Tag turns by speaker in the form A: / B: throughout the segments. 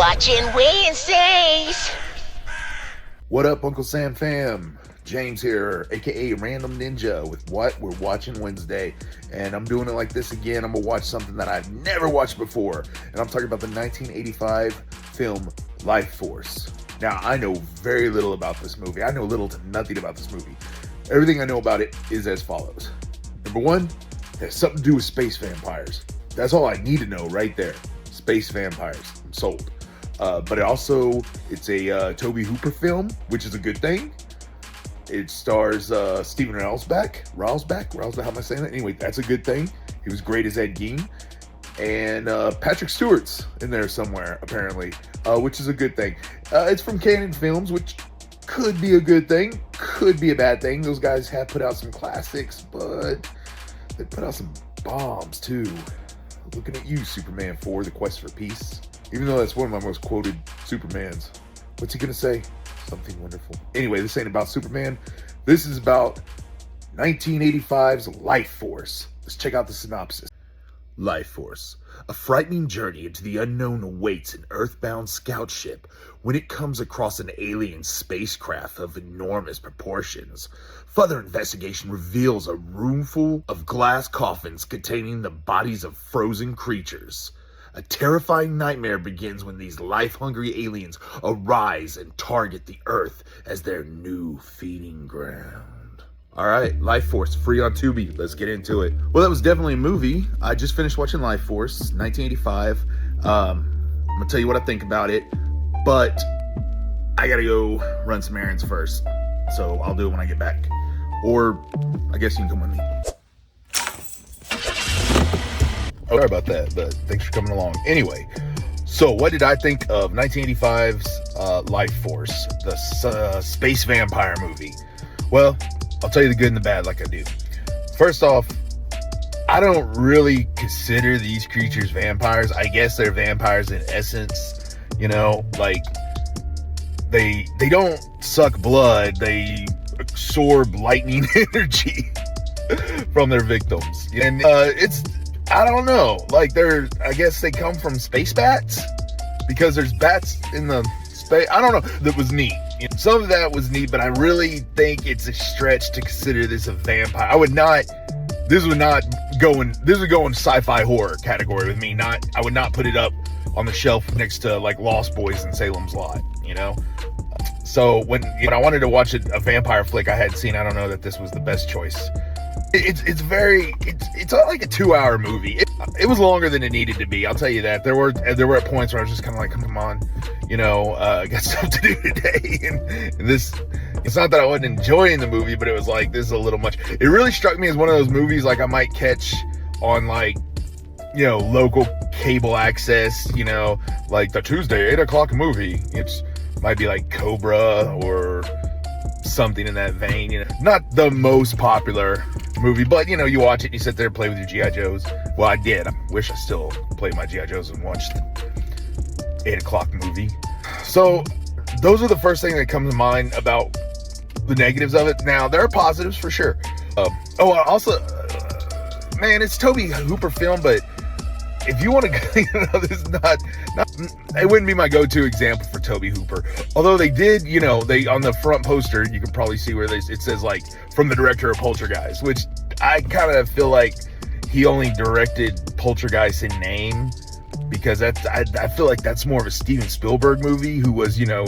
A: Watchin Wednesdays.
B: What up, Unkle Sam fam? James here, aka Random Ninja, with We're Watchin Wednesday. And I'm doing it like this again. I'm gonna watch something that I've never watched before. And I'm talking about the 1985 film Lifeforce. Now, I know very little about this movie. I know little to nothing about this movie. Everything I know about it is as follows. Number one, it has something to do with space vampires. That's all I need to know right there. Space vampires. I'm sold. But it's a Tobe Hooper film, which is a good thing. It stars Stephen Railsback. How am I saying that? Anyway, that's a good thing. He was great as Ed Gein. And Patrick Stewart's in there somewhere, apparently, which is a good thing. It's from Canon Films, which could be a good thing, could be a bad thing. Those guys have put out some classics, but they put out some bombs, too. Looking at you, Superman 4, The Quest for Peace. Even though that's one of my most quoted Supermans. What's he gonna say? Something wonderful. Anyway, this ain't about Superman. This is about 1985's Lifeforce. Let's check out the synopsis. Lifeforce. A frightening journey into the unknown awaits an earthbound scout ship when it comes across an alien spacecraft of enormous proportions. Further investigation reveals a room full of glass coffins containing the bodies of frozen creatures. A terrifying nightmare begins when these life-hungry aliens arise and target the Earth as their new feeding ground. Alright, Lifeforce, free on Tubi. Let's get into it. Well, that was definitely a movie. I just finished watching Lifeforce, 1985. I'm going to tell you what I think about it, but I got to go run some errands first. So I'll do it when I get back. Or I guess you can come with me. Sorry about that, but thanks for coming along. Anyway, so what did I think of 1985's Lifeforce, the space vampire movie? Well, I'll tell you the good and the bad like I do. First off, I don't really consider these creatures vampires. I guess they're vampires in essence, you know, like they don't suck blood, they absorb lightning energy from their victims. And I don't know, like I guess they come from space bats, because there's bats in the space. I don't know, that was neat. You know, some of that was neat, but I really think it's a stretch to consider this a vampire. This would go in sci-fi horror category with me. I would not put it up on the shelf next to like Lost Boys and Salem's Lot, you know? So when I wanted to watch a vampire flick I had seen, I don't know that this was the best choice. It's not like a 2-hour movie. It was longer than it needed to be. I'll tell you that. There were at points where I was just kind of like, come on, you know, got stuff to do today. And this, it's not that I wasn't enjoying the movie, but it was like, this is a little much. It really struck me as one of those movies like I might catch on like, you know, local cable access, you know, like the Tuesday 8:00 movie. It's might be like Cobra or something in that vein, you know. Not the most popular movie, but you know, you watch it and you sit there and play with your G.I. Joes. Well, I did. I wish I still played my G.I. Joes and watched the 8:00 movie. So those are the first thing that comes to mind about the negatives of it. Now, there are positives for sure. Man, it's Tobe Hooper film, but if you want to, you know, this is not, it wouldn't be my go-to example for Tobe Hooper. Although they did, you know, on the front poster, you can probably see where it says like, from the director of Poltergeist, which I kind of feel like he only directed Poltergeist in name, because I feel like that's more of a Steven Spielberg movie, who was, you know,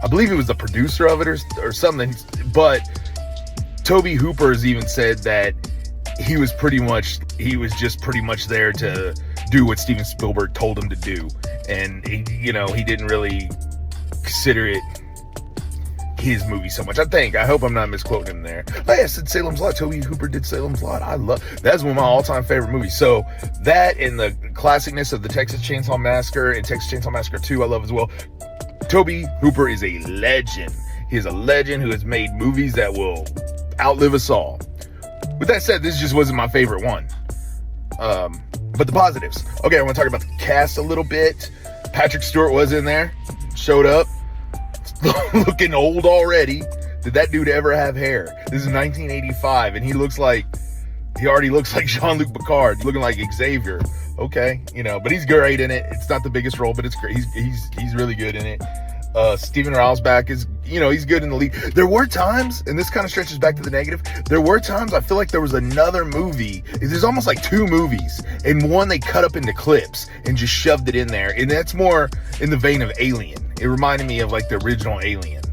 B: I believe he was the producer of it or something. But Tobe Hooper has even said that he was just pretty much there to do what Steven Spielberg told him to do, and he didn't really consider it his movie so much. I hope I'm not misquoting him there. But yeah, I said Salem's Lot. Tobe Hooper did Salem's Lot. That's one of my all-time favorite movies. So that and the classicness of the Texas Chainsaw Massacre and Texas Chainsaw Massacre 2 I love as well. Tobe Hooper is a legend. He is a legend who has made movies that will outlive us all. With that said, this just wasn't my favorite one. But the positives. Okay, I want to talk about the cast a little bit. Patrick Stewart was in there. Showed up. Looking old already. Did that dude ever have hair? This is 1985, and he already looks like Jean-Luc Picard, looking like Xavier. okay, but he's great in it. It's not the biggest role, but it's great. He's really good in it. Steven Railsback is, he's good in the lead. There were times, and this kind of stretches back to the negative, there were times I feel like there was another movie. There's almost like two movies, and one they cut up into clips and just shoved it in there. And that's more in the vein of Alien. It reminded me of like the original Alien,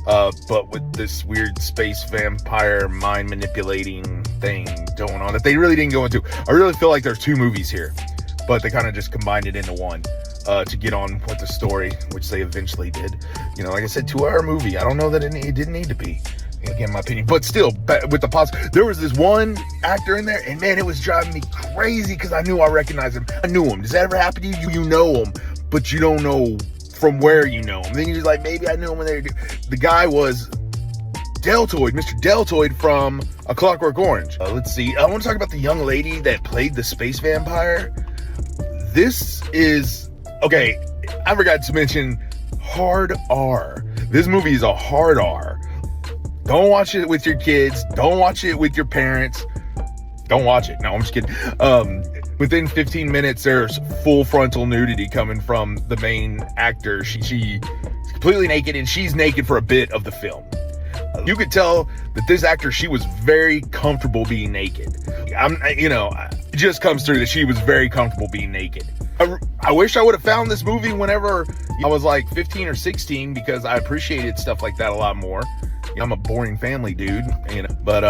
B: but with this weird space vampire mind manipulating thing going on that they really didn't go into. I really feel like there's two movies here, but they kind of just combined it into one. To get on with the story, which they eventually did. Like I said, 2-hour movie. I don't know that it didn't need to be, again, my opinion. But still, with the positive, there was this one actor in there, and man, it was driving me crazy because I knew I recognized him. I knew him. Does that ever happen to you? You know him, but you don't know from where you know him. Then you're just like, maybe I knew him when they were. The guy was Deltoid, Mr. Deltoid from A Clockwork Orange. Let's see. I want to talk about the young lady that played the space vampire. This is... Okay, I forgot to mention hard R. This movie is a hard R. Don't watch it with your kids. Don't watch it with your parents. Don't watch it. No, I'm just kidding. Within 15 minutes, there's full frontal nudity coming from the main actor. She's completely naked, and she's naked for a bit of the film. You could tell that this actor, she was very comfortable being naked. It just comes through that she was very comfortable being naked. I wish I would have found this movie whenever I was like 15 or 16 because I appreciated stuff like that a lot more. I'm a boring family dude, but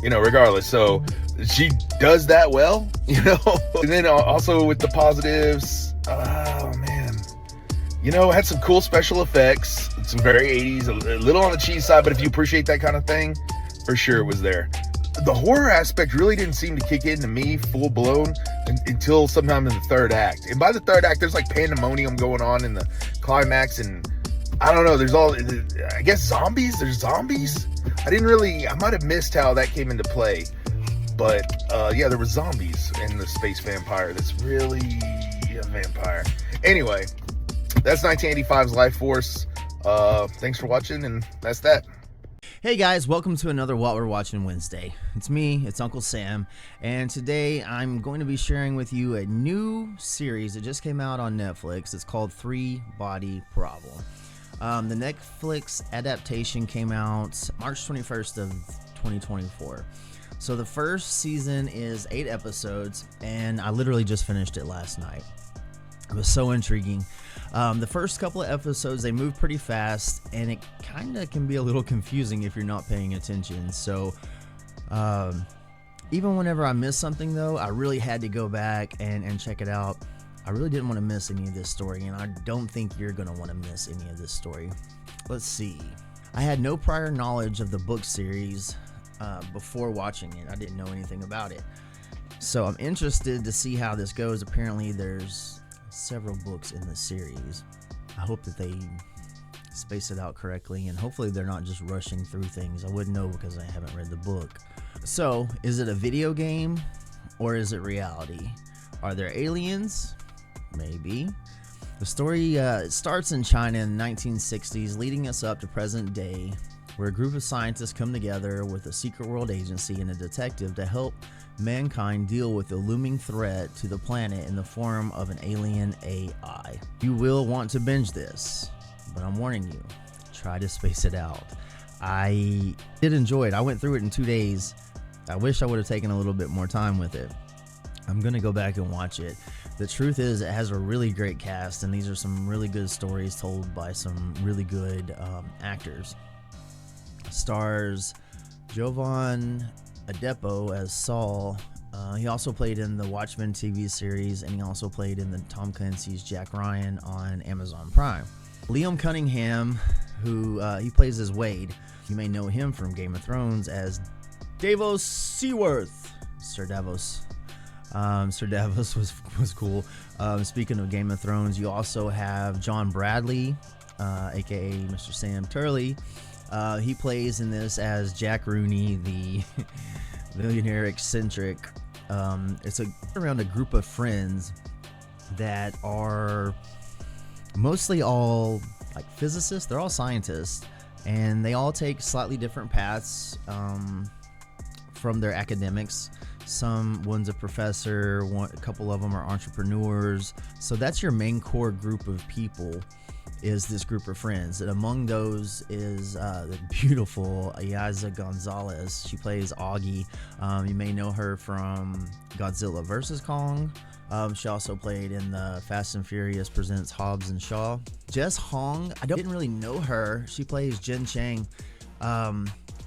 B: regardless. So she does that well, and then also with the positives, oh man, had some cool special effects, some very 80s, a little on the cheese side, but if you appreciate that kind of thing, for sure it was there. The horror aspect really didn't seem to kick into me full blown until sometime in the third act. And by the third act, there's like pandemonium going on in the climax, and I don't know, there's I guess zombies? There's zombies? I might have missed how that came into play. But yeah, there were zombies in the space vampire that's really a vampire. Anyway, that's 1985's Lifeforce. Thanks for watching, and that's that.
C: Hey guys, welcome to another What We're Watching Wednesday. It's me, it's Unkle Sam, and today I'm going to be sharing with you a new series that just came out on Netflix. It's called Three Body Problem. The Netflix adaptation came out March 21st of 2024. So the first season is 8 episodes, and I literally just finished it last night. It was so intriguing. The first couple of episodes, they move pretty fast, and it kind of can be a little confusing if you're not paying attention. So even whenever I miss something, though, I really had to go back and check it out. I really didn't want to miss any of this story, and I don't think you're going to want to miss any of this story. Let's see. I had no prior knowledge of the book series before watching it. I didn't know anything about it. So I'm interested to see how this goes. Apparently, there's several books in the series. I hope that they space it out correctly, and hopefully they're not just rushing through things. I wouldn't know because I haven't read the book. So, is it a video game or is it reality? Are there aliens? Maybe. The story starts in China in the 1960s, leading us up to present day, where a group of scientists come together with a secret world agency and a detective to help mankind deal with the looming threat to the planet in the form of an alien AI. You will want to binge this, but I'm warning you, try to space it out. I did enjoy it. I went through it in 2 days. I wish I would have taken a little bit more time with it. I'm going to go back and watch it. The truth is, it has a really great cast, and these are some really good stories told by some really good actors. Stars Jovan Adepo as Saul. He also played in the Watchmen TV series, and he also played in the Tom Clancy's Jack Ryan on Amazon Prime. Liam Cunningham, who he plays as Wade. You may know him from Game of Thrones as Davos Seaworth. Sir Davos. Sir Davos was cool. Speaking of Game of Thrones, you also have John Bradley, aka Mr. Sam Turley. He plays in this as Jack Rooney, the millionaire eccentric. It's around a group of friends that are mostly all like physicists. They're all scientists, and they all take slightly different paths from their academics. One's a professor, a couple of them are entrepreneurs. So that's your main core group of people, is this group of friends. And among those is the beautiful Eiza Gonzalez. She plays Augie. You may know her from Godzilla vs. Kong. She also played in the Fast and Furious Presents Hobbs and Shaw. Jess Hong, didn't really know her. She plays Jen Chang.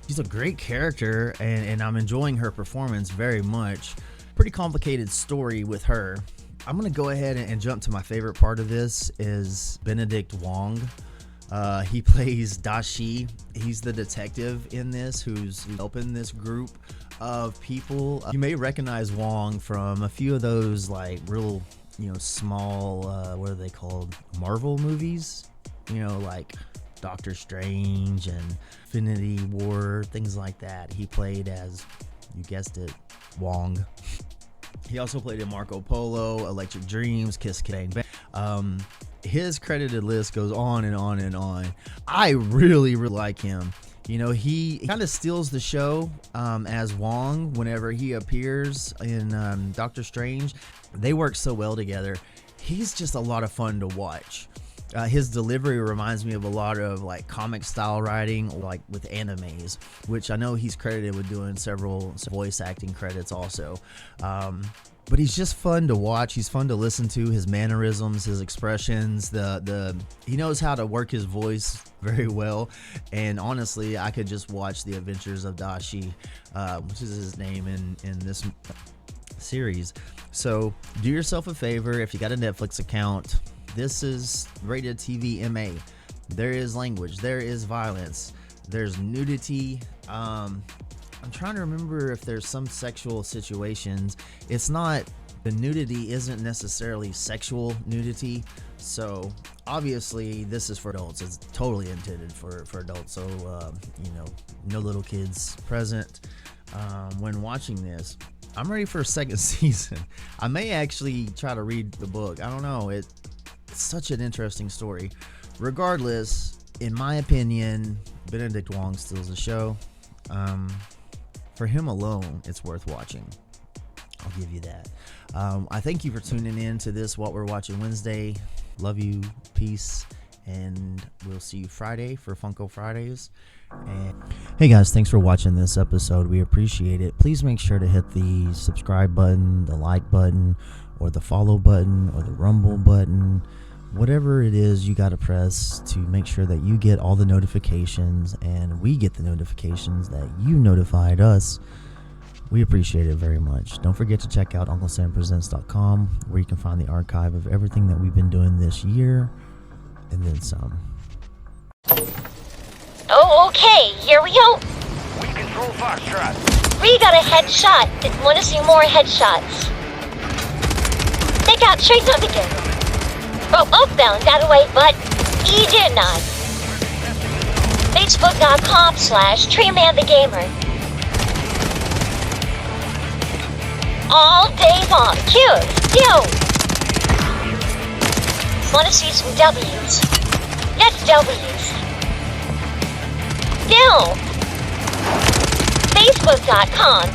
C: She's a great character, and I'm enjoying her performance very much. Pretty complicated story with her. I'm going to go ahead and jump to my favorite part of this is Benedict Wong. He plays Dashi. He's the detective in this who's helping this group of people. You may recognize Wong from a few of those like real, small, what are they called? Marvel movies, like Doctor Strange and Infinity War, things like that. He played as, you guessed it, Wong. He also played in Marco Polo, Electric Dreams, Kiss Bang Bang. His credited list goes on and on and on. I really, really like him. He kind of steals the show as Wong whenever he appears in Doctor Strange. They work so well together. He's just a lot of fun to watch. His delivery reminds me of a lot of like comic style writing, like with animes, which I know he's credited with doing several voice acting credits also. But he's just fun to watch. He's fun to listen to. His mannerisms, his expressions, he knows how to work his voice very well. And honestly, I could just watch the adventures of Dashi, which is his name in this series. So do yourself a favor, if you got a Netflix account. This is rated TV MA. There is language, there is violence, there's nudity. I'm trying to remember if there's some sexual situations. It's not, the nudity isn't necessarily sexual nudity. So obviously this is for adults. It's totally intended for adults. So, no little kids present when watching this. I'm ready for a second season. I may actually try to read the book. I don't know. It's such an interesting story. Regardless, in my opinion, Benedict Wong steals the show. For him alone, it's worth watching. I'll give you that. I thank you for tuning in to this What We're Watching Wednesday. Love you, peace, and we'll see you Friday for Funko Fridays. And hey guys, thanks for watching this episode. We appreciate it. Please make sure to hit the subscribe button, the like button, or the follow button, or the rumble button. Whatever it is you got to press to make sure that you get all the notifications and we get the notifications that you notified us. We appreciate it very much. Don't forget to check out UnkleSamPresents.com, where you can find the archive of everything that we've been doing this year and then some.
A: Oh, okay, here we go.
D: We control Foxtrot.
A: We got a headshot. Want to see more headshots? They got straight up again. Oh, Oakbound got away, but he did not. Facebook.com/TreeManTheGamer. All day long. Cute. Yo. Want to see some W's? Get W's. Yo. Facebook.com.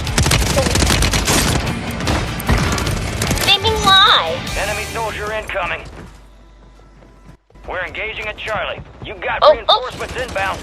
A: Streaming live.
D: Enemy soldier incoming. We're engaging at Charlie. You got
A: Oh,
D: reinforcements inbound.